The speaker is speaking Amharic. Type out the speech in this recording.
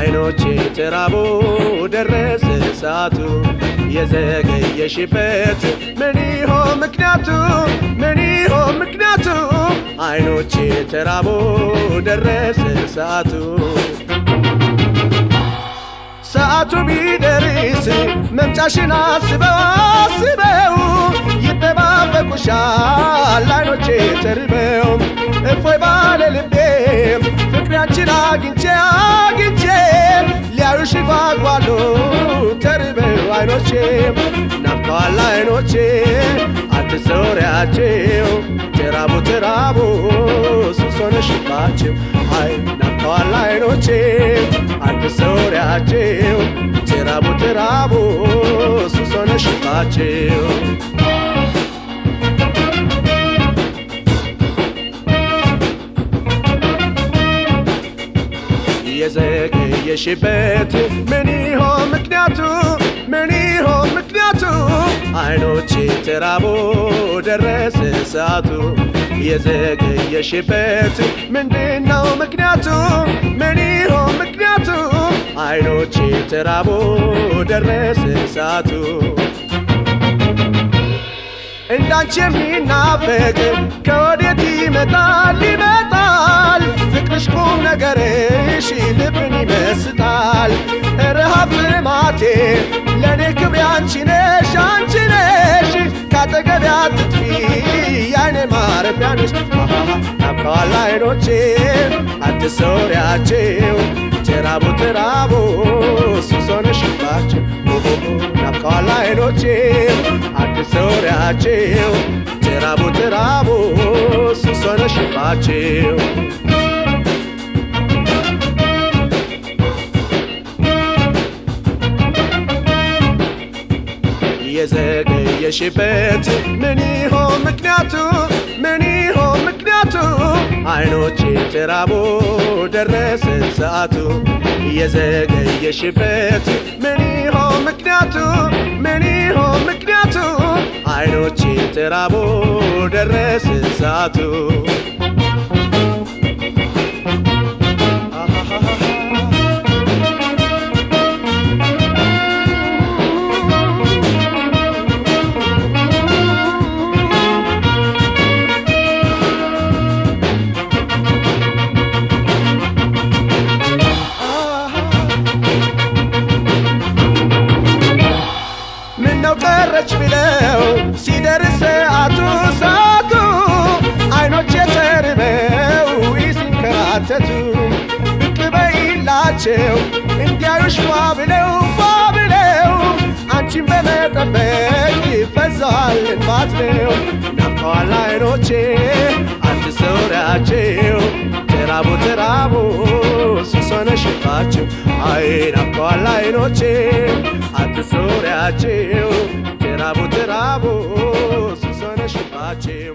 አይኖቼ ተራቦ ደረሰ ሰዓቱ የዘገየሽበት ምን ይሆን ምክንያቱ ምን ይሆን ምክንያቱ አይኖቼ ተራቦ ደረሰ ሰዓቱ ሰዓቱ ቢደርስ መምጫሽን አስበው አስበው ይጠባበቁሻል አይኖቼ ተርበው እፎይ ባለ ልቤ ፍቅሬ አንቺን አግኝቼ አግኝቼ ሊያዩሽ ጓጓሉ ተርበው አይኖቼ ናፍቀዋል አይኖቼ አትሰውሪያቸው ተራቡ ተራቡ ሱስ ሆነሽባቸው አይ ናፍቀዋል አይኖቼ አትሰውሪያቸው ተራቡ ተራቡ ሱስ ሆነሽባቸው የዘገየሽበት ምን ይሆን ምክንያቱ ምን ይሆን ምክንያቱ አይኖቼ ተራቦ ደረሰ ሰዓቱ የዘገየሽበት ምንድነው ምክንያቱ ምን ይሆን ምክንያቱ አይኖቼ ተራቦ ደረሰ ሰዓቱ እንዳንቺ የሚናፈቅ ከወዴት ይመጣል ይመጣል ፍቅርሽ ቁም ነገርሽ ልብን ይመስጣል ረሃብ ልማቴ ለኔ ክብሬ አንቺ ነሽ አንቺ ነሽ ካጠገቤ አትጥፊ ያኔ ማረፊያ ነሽ ናፍቀዋል አይኖቼ አትሰውሪያቸው ተራቡ ተራቡ ሱስ ሆነሽባቸው ናፍቀዋል አይኖቼ አትሰውሪያቸው ተራቡ ተራቡ ሱስ ሆነሽባቸው የዘገየሽበት ምን ይሆን ምክንያቱ ምን ይሆን ምክንያቱ አይኖቼ ተራቦ ደረሰ ሰዓቱ የዘገየሽበት ምን ይሆን ምክንያቱ ምን ይሆን ምክንያቱ አይኖቼ ተራቦ ደረሰ ሰዓቱ ቀረች ብለው ሲደርስ ሰዓቱ ሰዓቱ አይኖቼ ተርበው ሲንከራተቱ ብቅ በይላቸው እንዲያዩሽ ፏ ብለው አንቺን በመጠበቅ ይፈዛል እንባትለው ናፍቀዋል አይኖቼ አትሰውሪያቸው ተራቡ ተራቡ ሱስ ሆነሽባቸው አይ ናፍቀዋል አይኖቼ አትሰውሪያቸው ተራቡ ተራቡ ሱስ ሆነሽባቸው